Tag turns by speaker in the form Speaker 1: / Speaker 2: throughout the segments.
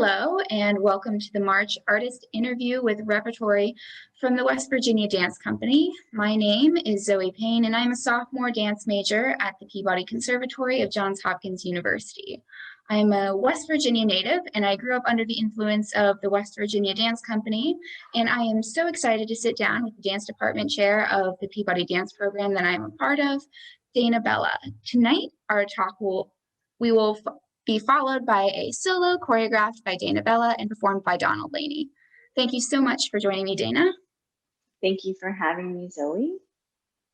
Speaker 1: Hello, and welcome to the March Artist Interview with Repertory from the West Virginia Dance Company. My name is Zoe Payne, and I'm a sophomore dance major at the Peabody Conservatory of Johns Hopkins University. I'm a West Virginia native, and I grew up under the influence of the West Virginia Dance Company, and I am so excited to sit down with the dance department chair of the Peabody Dance program that I'm a part of, Danah. Tonight, our talk will be followed by a solo choreographed by Danah and performed by Donald Laney. Thank you so much for joining me, Danah.
Speaker 2: Thank you for having me, Zoe,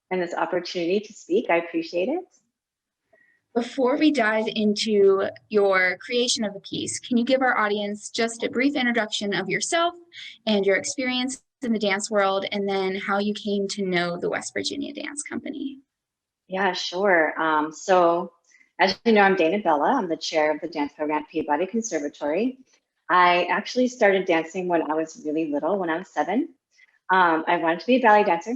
Speaker 2: and this opportunity to speak. I appreciate it.
Speaker 1: Before we dive into your creation of the piece, can you give our audience just a brief introduction of yourself and your experience in the dance world, and then how you came to know the West Virginia Dance Company?
Speaker 2: Yeah, sure. So as you know, I'm Danah. I'm the chair of the dance program at Peabody Conservatory. I actually started dancing when I was really little, when I was 7. I wanted to be a ballet dancer,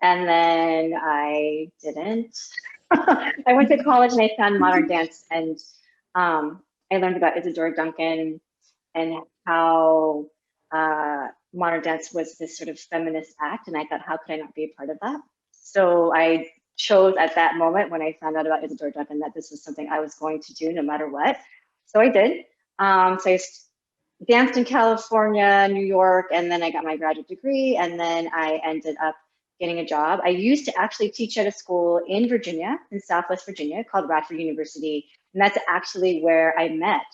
Speaker 2: and then I didn't. I went to college and I found modern dance, and I learned about Isadora Duncan and how modern dance was this sort of feminist act, and I thought, how could I not be a part of that? So I chose at that moment, when I found out about Isadora Duncan, that this was something I was going to do no matter what. So I did. So I danced in California, New York, and then I got my graduate degree, and then I ended up getting a job. I used to actually teach at a school in Virginia, in Southwest Virginia, called Repertory University, and that's actually where I met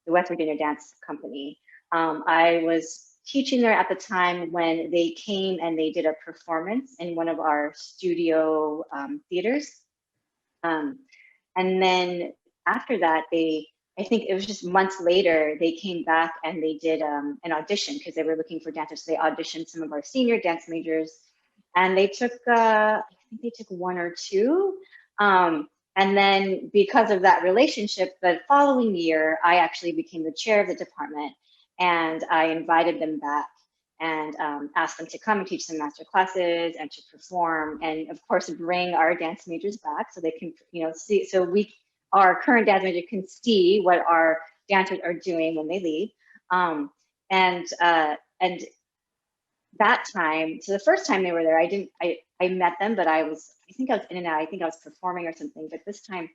Speaker 2: the West Virginia Dance Company. I was teaching there at the time when they came and they did a performance in one of our studio theaters. And then after that, I think it was just months later, they came back and they did an audition because they were looking for dancers. So they auditioned some of our senior dance majors, and they took, I think they took 1 or 2. And then because of that relationship, the following year, I actually became the chair of the department, and I invited them back and asked them to come and teach some master classes and to perform, and of course bring our dance majors back so they can, see, so our current dance major can see what our dancers are doing when they leave. And that time, so the first time they were there, I met them, but I think I was in and out. I think I was performing or something, but this time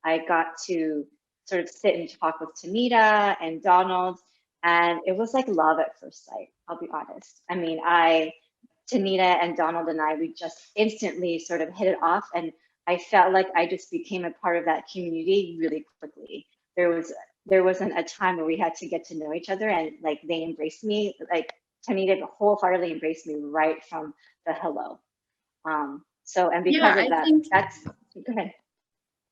Speaker 2: I got to sort of sit and talk with Tanita and Donald, and it was like love at first sight, I'll be honest. I mean, Tanita and Donald and we just instantly sort of hit it off, and I felt like I just became a part of that community really quickly. There wasn't a time where we had to get to know each other, and like they embraced me, like Tanita wholeheartedly embraced me right from the hello. So, and because of that, go ahead.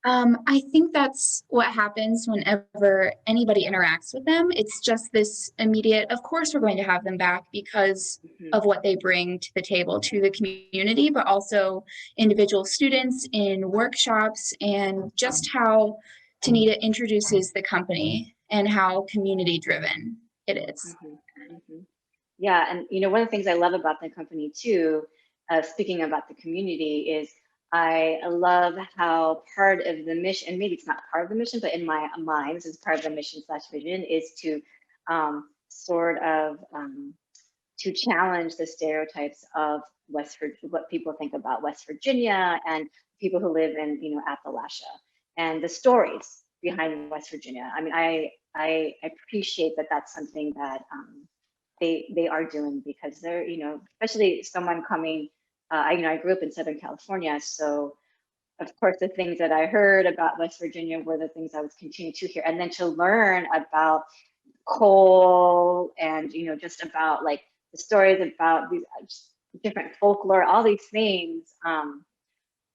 Speaker 1: I think that's what happens whenever anybody interacts with them. It's just this immediate, of course, we're going to have them back because of what they bring to the table, to the community, but also individual students in workshops, and just how Tanita introduces the company and how community driven it is.
Speaker 2: Yeah, and one of the things I love about the company too, speaking about the community, is I love how part of the mission, and maybe it's not part of the mission, but in my mind, this is part of the mission / vision, is to sort of to challenge the stereotypes of what people think about West Virginia and people who live in Appalachia, and the stories behind West Virginia. I mean, I appreciate that that's something that they are doing, because they're especially someone coming. I grew up in Southern California, so of course the things that I heard about West Virginia were the things I was continuing to hear, and then to learn about coal and just about like the stories about these different folklore, all these things.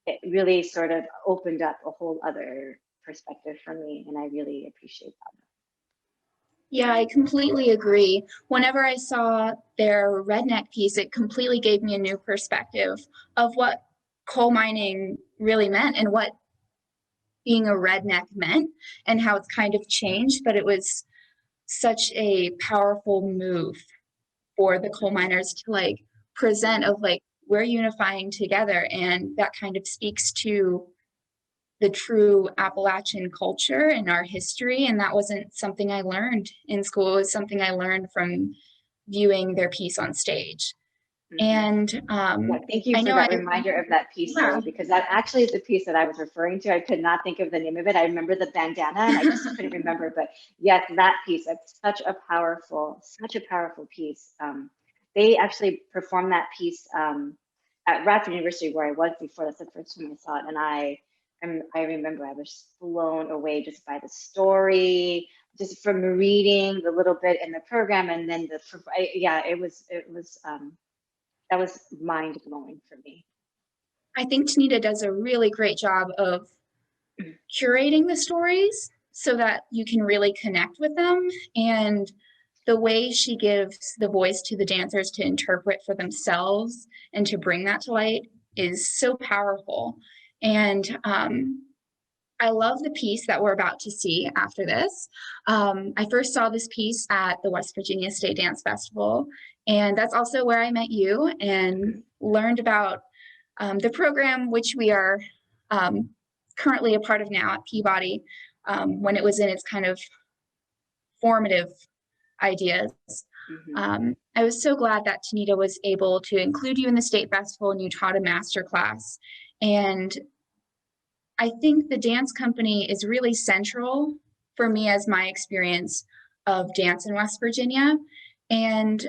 Speaker 2: It really sort of opened up a whole other perspective for me, and I really appreciate that.
Speaker 1: Yeah, I completely agree. Whenever I saw their redneck piece, it completely gave me a new perspective of what coal mining really meant and what being a redneck meant, and how it's kind of changed. But it was such a powerful move for the coal miners to like present of like, we're unifying together, and that kind of speaks to the true Appalachian culture and our history. And that wasn't something I learned in school. It was something I learned from viewing their piece on stage. And
Speaker 2: thank you for that reminder of that piece, Zoe, because that actually is the piece that I was referring to. I could not think of the name of it. I remember the bandana and I just couldn't remember, but yes, that piece, that's such a powerful piece. They actually performed that piece at Radford University, where I was before. That's the first time I saw it. And I remember I was blown away just by the story, just from reading the little bit in the program. And then that was mind blowing for me.
Speaker 1: I think Danah does a really great job of curating the stories so that you can really connect with them. And the way she gives the voice to the dancers to interpret for themselves and to bring that to light is so powerful. And I love the piece that we're about to see after this. I first saw this piece at the West Virginia State Dance Festival, and that's also where I met you and learned about the program, which we are currently a part of now at Peabody, when it was in its kind of formative ideas. I was so glad that Danah was able to include you in the state festival and you taught a master class. And I think the dance company is really central for me as my experience of dance in West Virginia. And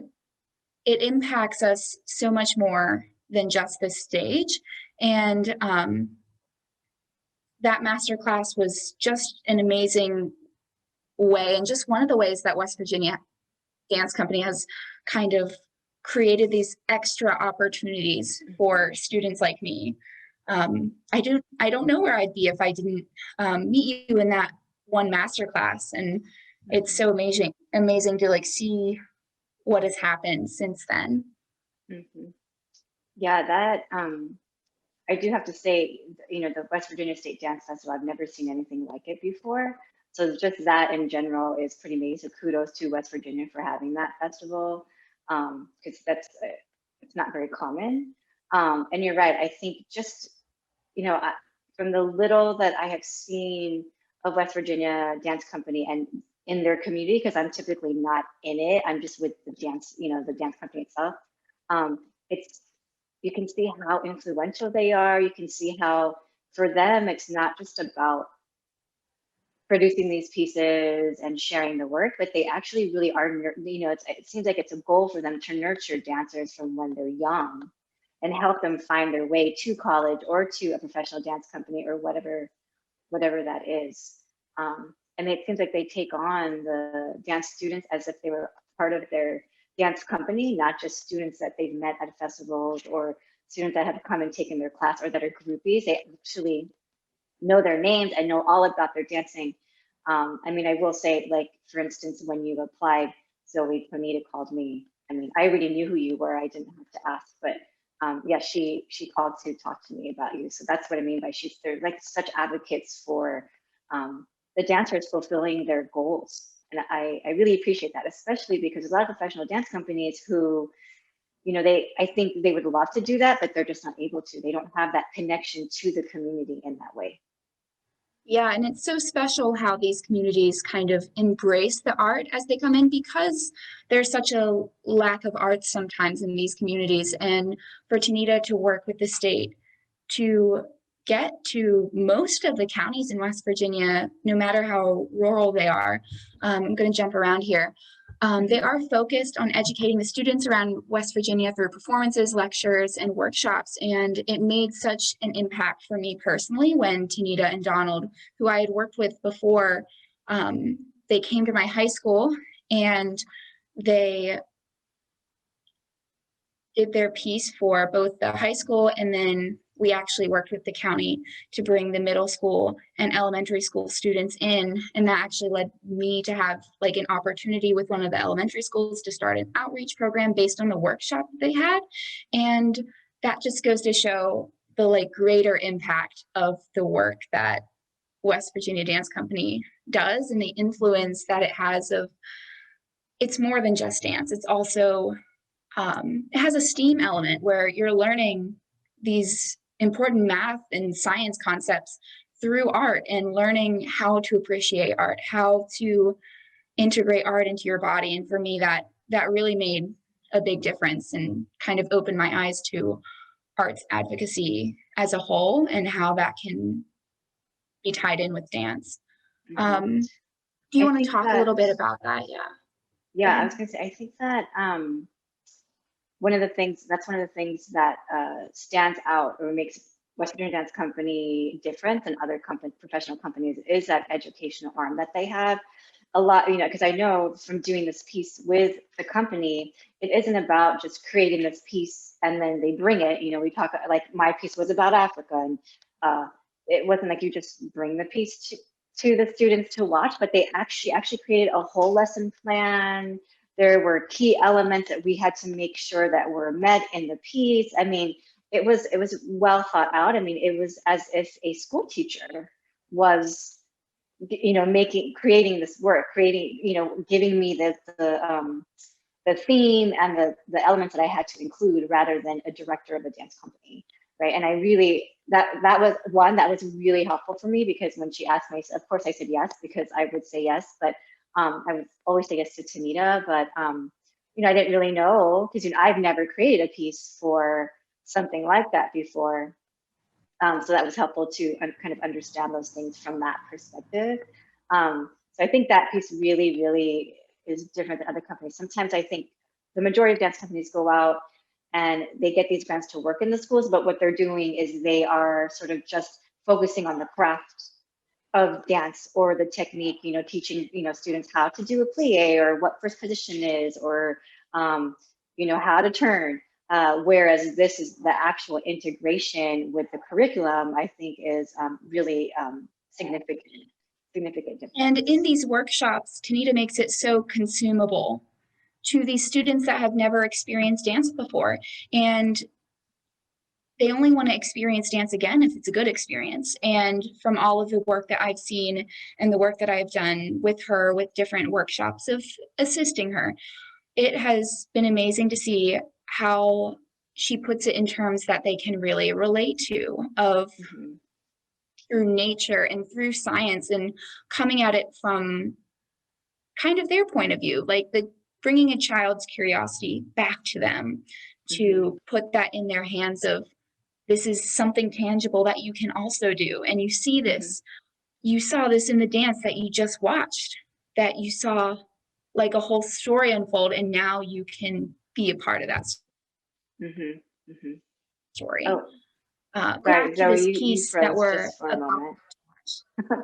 Speaker 1: it impacts us so much more than just the stage. And that masterclass was just an amazing way, and just one of the ways that West Virginia Dance Company has kind of created these extra opportunities for students like me. I don't know where I'd be if I didn't meet you in that one masterclass, and it's so amazing to like see what has happened since then.
Speaker 2: Yeah, that I do have to say, the West Virginia State Dance Festival, I've never seen anything like it before. So just that in general is pretty amazing. So kudos to West Virginia for having that festival, because it's not very common. And you're right. I think just, from the little that I have seen of West Virginia Dance Company and in their community, because I'm typically not in it, I'm just with the dance, the dance company itself. You can see how influential they are. You can see how for them, it's not just about producing these pieces and sharing the work, but they actually really are, it seems like it's a goal for them to nurture dancers from when they're young and help them find their way to college or to a professional dance company or whatever that is. And it seems like they take on the dance students as if they were part of their dance company, not just students that they've met at festivals or students that have come and taken their class or that are groupies. They actually know their names and know all about their dancing. I will say, like, for instance, when you applied, Zoe Payne called me. I already knew who you were. I didn't have to ask, but yeah, she called to talk to me about you. So that's what I mean by they're like such advocates for the dancers fulfilling their goals. And I really appreciate that, especially because a lot of professional dance companies who, I think they would love to do that, but they're just not able to. They don't have that connection to the community in that way.
Speaker 1: Yeah, and it's so special how these communities kind of embrace the art as they come in, because there's such a lack of art sometimes in these communities. And for Danah to work with the state to get to most of the counties in West Virginia, no matter how rural they are, I'm going to jump around here. They are focused on educating the students around West Virginia through performances, lectures, and workshops. And it made such an impact for me personally when Danah and Donald, who I had worked with before, they came to my high school and they did their piece for both the high school, and then we actually worked with the county to bring the middle school and elementary school students in. And that actually led me to have like an opportunity with one of the elementary schools to start an outreach program based on the workshop that they had. And that just goes to show the like greater impact of the work that West Virginia Dance Company does and the influence that it has of, it's more than just dance. It's also, it has a STEAM element where you're learning these important math and science concepts through art and learning how to appreciate art, how to integrate art into your body. And for me, that really made a big difference and kind of opened my eyes to arts advocacy as a whole and how that can be tied in with dance.
Speaker 2: Mhm.
Speaker 1: Do you
Speaker 2: I
Speaker 1: want to
Speaker 2: think
Speaker 1: talk a
Speaker 2: that,
Speaker 1: little bit about that? Yeah. Go
Speaker 2: yeah, I
Speaker 1: ahead.
Speaker 2: was gonna say, I think that one of the things that stands out or makes West Virginia Dance Company different than other professional companies is that educational arm that they have. A lot, because I know from doing this piece with the company, it isn't about just creating this piece and then they bring it. We talk, like my piece was about Africa, and it wasn't like you just bring the piece to the students to watch, but they actually created a whole lesson plan. There were key elements that we had to make sure that were met in the piece. I mean, it was well thought out. I mean, it was as if a school teacher was, creating this work, giving me the theme and the elements that I had to include rather than a director of a dance company, right? And I really, that was one that was really helpful for me, because when she asked me, of course I said yes, because I would say yes, but I would always say yes to Tanita, but I didn't really know, because I've never created a piece for something like that before. So that was helpful to kind of understand those things from that perspective. So I think that piece really, really is different than other companies. Sometimes I think the majority of dance companies go out and they get these grants to work in the schools, but what they're doing is they are sort of just focusing on the craft of dance or the technique, teaching, students how to do a plie or what first position is, or, how to turn. Whereas this is the actual integration with the curriculum, I think is really significant difference.
Speaker 1: And in these workshops, Tanita makes it so consumable to these students that have never experienced dance before. And they only want to experience dance again if it's a good experience. And from all of the work that I've seen and the work that I've done with her with different workshops of assisting her, it has been amazing to see how she puts it in terms that they can really relate to, of through nature and through science, and coming at it from kind of their point of view, like bringing a child's curiosity back to them, to put that in their hands of, this is something tangible that you can also do. And you see this, you saw this in the dance that you just watched, that you saw like a whole story unfold, and now you can be a part of that story.
Speaker 2: Oh,
Speaker 1: Back
Speaker 2: sorry,
Speaker 1: to this
Speaker 2: Zoe, you
Speaker 1: piece that
Speaker 2: froze
Speaker 1: we're
Speaker 2: just for a
Speaker 1: about.
Speaker 2: moment.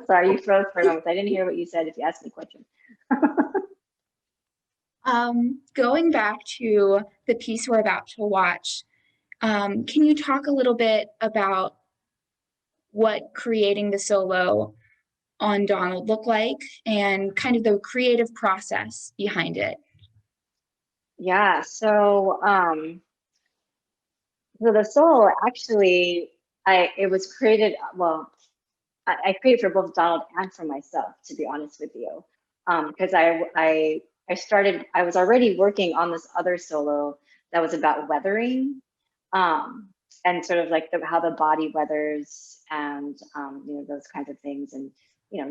Speaker 2: Sorry, you froze for a moment. I didn't hear what you said if you asked me a question.
Speaker 1: Going back to the piece we're about to watch, can you talk a little bit about what creating the solo on Donald looked like and kind of the creative process behind it?
Speaker 2: Yeah, so the solo actually, it was created, well, I created for both Donald and for myself, to be honest with you, because I was already working on this other solo that was about weathering, and sort of like how the body weathers, and those kinds of things, and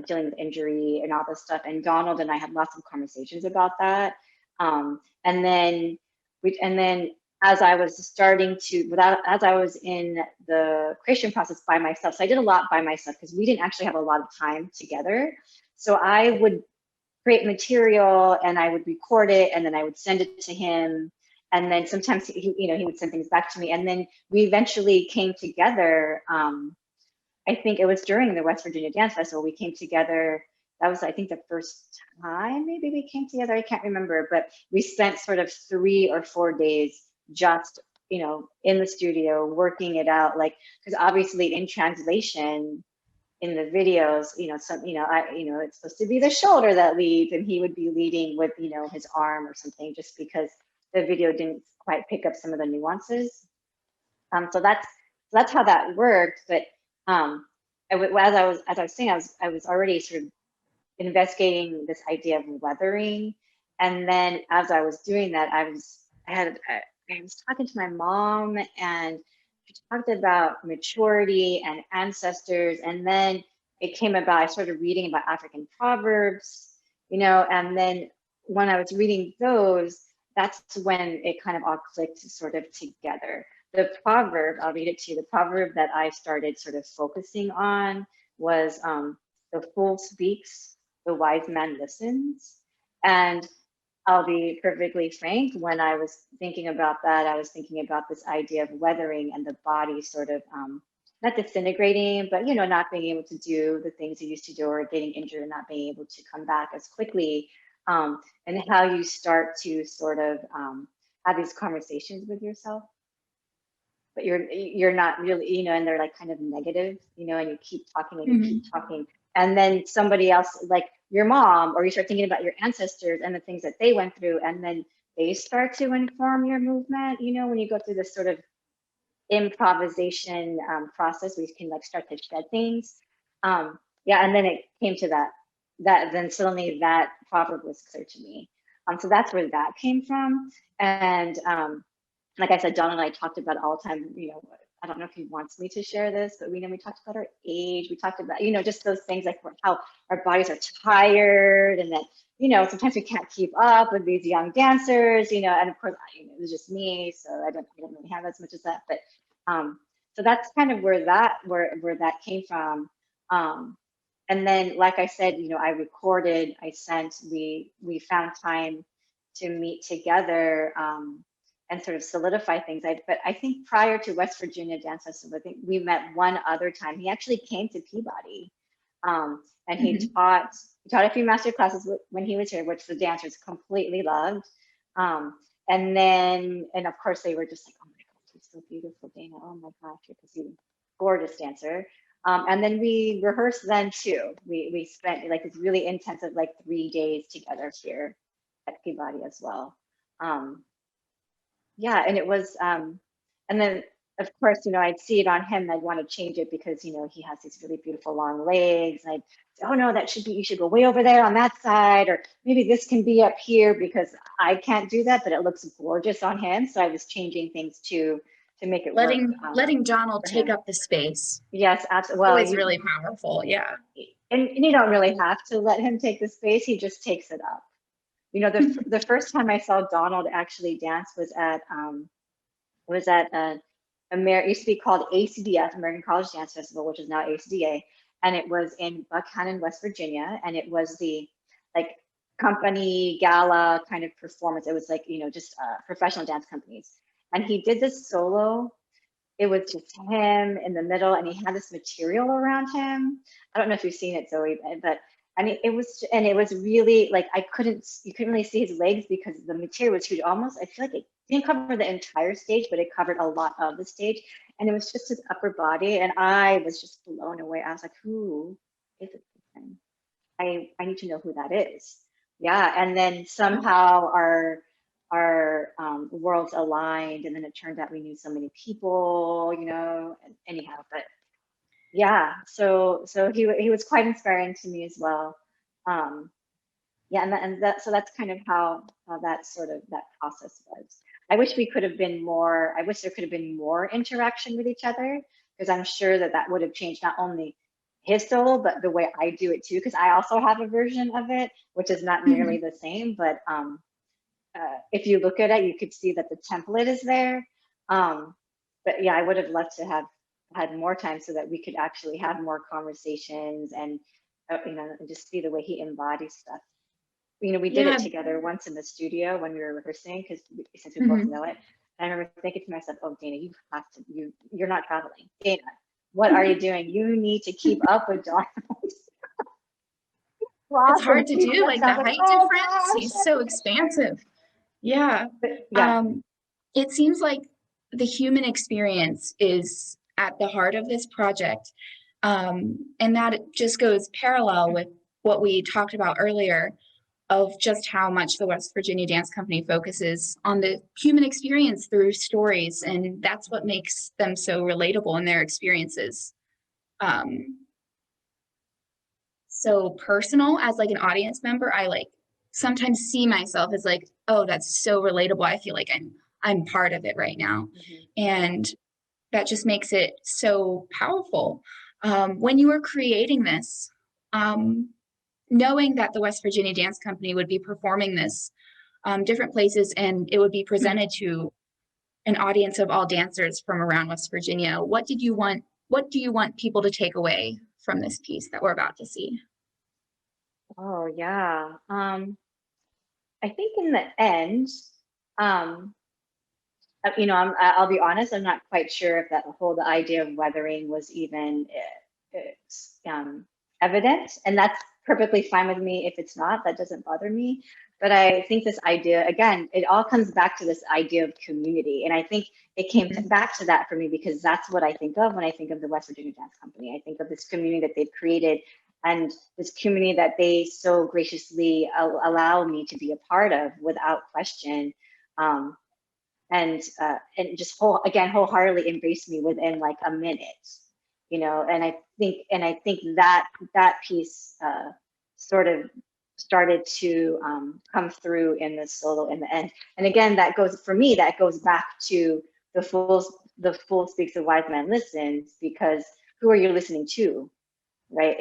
Speaker 2: dealing with injury and all this stuff. And Donald and I had lots of conversations about that, and then as I was starting to, as I was in the creation process by myself, so I did a lot by myself because we didn't actually have a lot of time together. So I would create material and I would record it, and then I would send it to him. And then sometimes he would send things back to me. And then we eventually came together. I think it was during the West Virginia Dance Festival, we came together. That was, I think, the first time maybe we came together. I can't remember, but we spent sort of 3 or 4 days just, in the studio working it out. Like, because obviously in translation, in the videos, it's supposed to be the shoulder that leads, and he would be leading with, his arm or something, just because the video didn't quite pick up some of the nuances. So that's how that worked. But as I was saying, I was already sort of investigating this idea of weathering, and then as I was doing that, I was talking to my mom, and she talked about maturity and ancestors, and then it came about, I started reading about African proverbs, you know, and then when I was reading those, that's when it kind of all clicked sort of together. The proverb, I'll read it to you. The proverb that I started sort of focusing on was the fool speaks, the wise man listens. And I'll be perfectly frank, when I was thinking about that, I was thinking about this idea of weathering and the body sort of not disintegrating, but, you know, not being able to do the things you used to do, or getting injured and not being able to come back as quickly. And how you start to sort of have these conversations with yourself, but you're not really, you know, and they're like kind of negative, you know, and you keep talking and you keep talking, and then somebody else, like your mom, or you start thinking about your ancestors and the things that they went through, and then they start to inform your movement, you know, when you go through this sort of improvisation process where you can like start to shed things. Yeah, and then it came to that then suddenly that proverb was clear to me. So that's where that came from. And like I said, John and I talked about it all the time, you know, I don't know if he wants me to share this, but we talked about our age. We talked about, you know, just those things like how our bodies are tired, and that, you know, sometimes we can't keep up with these young dancers, you know, and of course, you know, it was just me, so I don't really have as much as that, but so that's kind of where that came from. And then, like I said, you know, I recorded, I sent, we found time to meet together and sort of solidify things. But I think prior to West Virginia Dance Festival, I think we met one other time. He actually came to Peabody, and he taught a few master classes when he was here, which the dancers completely loved. And then, and of course, they were just like, oh my God, he's so beautiful, Danah. Oh my gosh, you're a gorgeous dancer. And then we rehearsed then too. We spent like this really intensive, like 3 days together here at Peabody as well. Yeah, and it was, and then of course, you know, I'd see it on him and I'd want to change it because, you know, he has these really beautiful long legs. And I'd say, oh no, you should go way over there on that side, or maybe this can be up here, because I can't do that, but it looks gorgeous on him. So I was changing things to make it
Speaker 1: letting
Speaker 2: work.
Speaker 1: letting Donald take up the space.
Speaker 2: Yes, absolutely. Well,
Speaker 1: Always really powerful. Yeah.
Speaker 2: And you don't really have to let him take the space. He just takes it up. You know, the first time I saw Donald actually dance was at it used to be called ACDF, American College Dance Festival, which is now ACDA, and it was in Buckhannon, West Virginia, and it was the like company gala kind of performance. It was like, you know, just professional dance companies, and he did this solo. It was just him in the middle, and he had this material around him. I don't know if you've seen it, Zoe, but I mean, it was really like you couldn't really see his legs because the material was huge. Almost, I feel like it didn't cover the entire stage, but it covered a lot of the stage, and it was just his upper body, and I was just blown away. I was like, who is this person? I need to know who that is. Yeah, and then somehow our worlds aligned, and then it turned out we knew so many people, you know. Anyhow, but yeah, so he was quite inspiring to me as well. Yeah, so that's kind of how that process was. I wish we could have been more. I wish there could have been more interaction with each other, because I'm sure that would have changed not only his solo, but the way I do it too, because I also have a version of it, which is not nearly the same, but if you look at it, you could see that the template is there. But yeah, I would have loved to have had more time so that we could actually have more conversations and, you know, and just see the way he embodies stuff. You know, we did it together once in the studio when we were rehearsing, because since we both know it. And I remember thinking to myself, oh, Danah, you're not traveling. Danah, what are you doing? You need to keep up with John.
Speaker 1: It's hard to do, like the height difference. He's so expansive. Yeah. It seems like the human experience is at the heart of this project. And that just goes parallel with what we talked about earlier of just how much the West Virginia Dance Company focuses on the human experience through stories. And that's what makes them so relatable in their experiences. So personal as like an audience member, I like sometimes see myself as like, oh, that's so relatable. I feel like I'm part of it right now. And that just makes it so powerful. When you were creating this, knowing that the West Virginia Dance Company would be performing this different places and it would be presented to an audience of all dancers from around West Virginia, what do you want people to take away from this piece that we're about to see?
Speaker 2: Oh yeah. I think in the end, I'll be honest, I'm not quite sure if the idea of weathering was even evident, and that's perfectly fine with me. If it's not, that doesn't bother me. But I think this idea, again, it all comes back to this idea of community. And I think it came back to that for me because that's what I think of when I think of the West Virginia Dance Company. I think of this community that they've created and this community that they so graciously allow me to be a part of without question. And just wholeheartedly embraced me within like a minute, and I think that piece sort of started to come through in the solo in the end. And again, that goes back to the fool speaks, the wise man listens, because who are you listening to, right?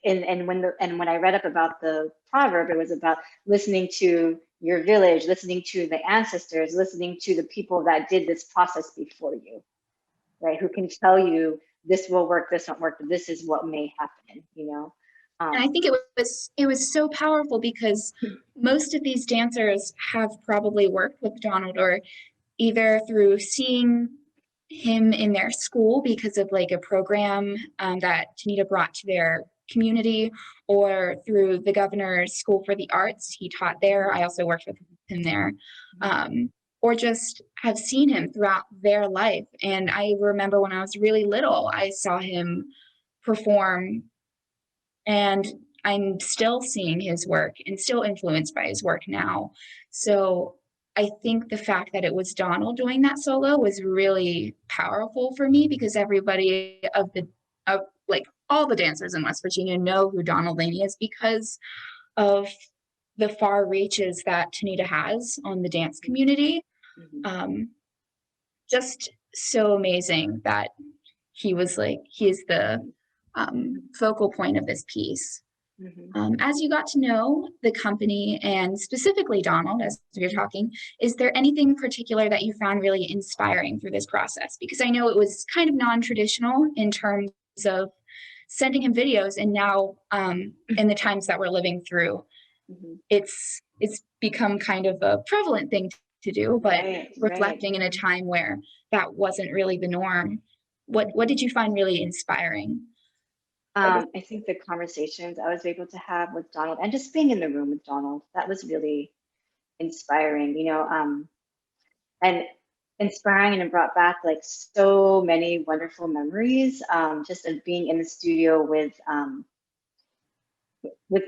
Speaker 2: And when I read up about the proverb, it was about listening to your village, listening to the ancestors, listening to the people that did this process before you, right? Who can tell you this will work, this won't work, this is what may happen,
Speaker 1: And I think it was so powerful because most of these dancers have probably worked with Donald, or either through seeing him in their school because of like a program that Tanita brought to their community, or through the governor's school for the arts. He taught there. I also worked with him there. Or just have seen him throughout their life. And I remember when I was really little, I saw him perform, and I'm still seeing his work and still influenced by his work now. So I think the fact that it was Donald doing that solo was really powerful for me, because everybody of like all the dancers in West Virginia know who Donald Laney is because of the far reaches that Tanita has on the dance community. Just so amazing that he is the focal point of this piece. As you got to know the company and specifically Donald, as we were talking, is there anything particular that you found really inspiring through this process? Because I know it was kind of non-traditional in terms of sending him videos, and now in the times that we're living through, it's become kind of a prevalent thing to do, but reflecting in a time where that wasn't really the norm. What did you find really inspiring?
Speaker 2: I think the conversations I was able to have with Donald, and just being in the room with Donald, that was really inspiring, and inspiring, and it brought back like so many wonderful memories, just of being in the studio with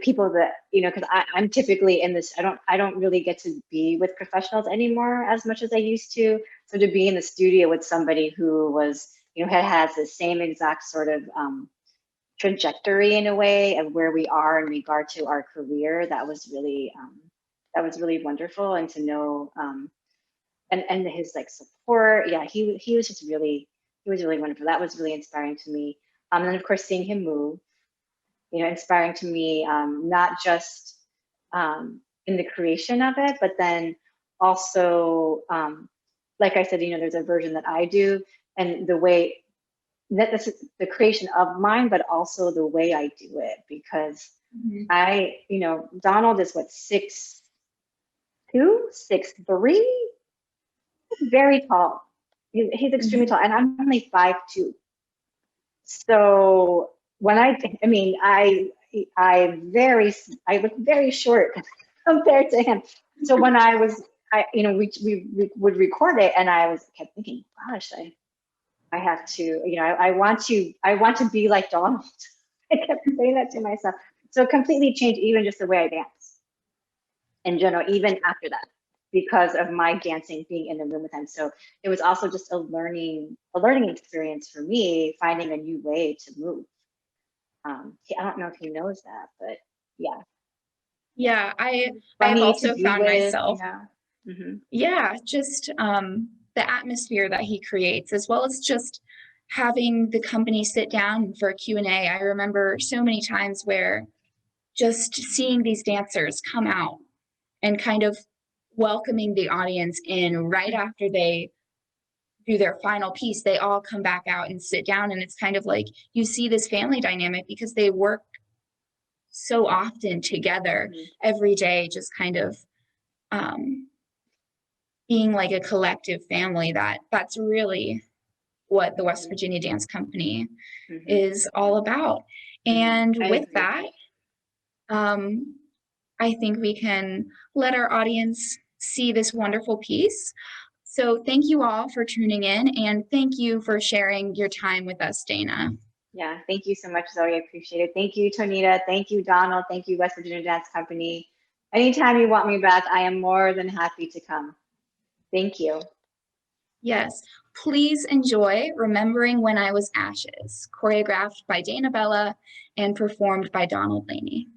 Speaker 2: people that, because I'm typically in this, I don't really get to be with professionals anymore as much as I used to. So to be in the studio with somebody who was, has the same exact sort of trajectory in a way of where we are in regard to our career, that was really wonderful. And to know and his like support, he was just really, wonderful. That was really inspiring to me. And then of course seeing him move, inspiring to me, not just in the creation of it, but then also like I said, there's a version that I do, and the way that this is the creation of mine, but also the way I do it, because Donald is what, 6'2", 6'3", very tall. He's extremely tall, and I'm only 5'2". So when I look very short compared to him. So when we would record it, and I kept thinking, gosh, I have to, I want to be like Donald. I kept saying that to myself. So it completely changed even just the way I dance in general, even after that, because of my dancing being in the room with him. So it was also just a learning experience for me, finding a new way to move. I don't know if he knows that, but yeah.
Speaker 1: Yeah, I've also found myself, just the atmosphere that he creates, as well as just having the company sit down for a Q&A. I remember so many times where just seeing these dancers come out and kind of welcoming the audience in right after they do their final piece, they all come back out and sit down, and it's kind of like you see this family dynamic because they work so often together every day, just kind of being like a collective family. That's really what the West Virginia Dance Company is all about. And with that, I think we can let our audience see this wonderful piece. So thank you all for tuning in, and thank you for sharing your time with us, Danah.
Speaker 2: Yeah, thank you so much, Zoe. I appreciate it. Thank you, Tonita. Thank you, Donald. Thank you, West Virginia Dance Company. Anytime you want me back, I am more than happy to come. Thank you.
Speaker 1: Yes, please enjoy Remembering When I Was Ashes, choreographed by Danah Bella and performed by Donald Laney.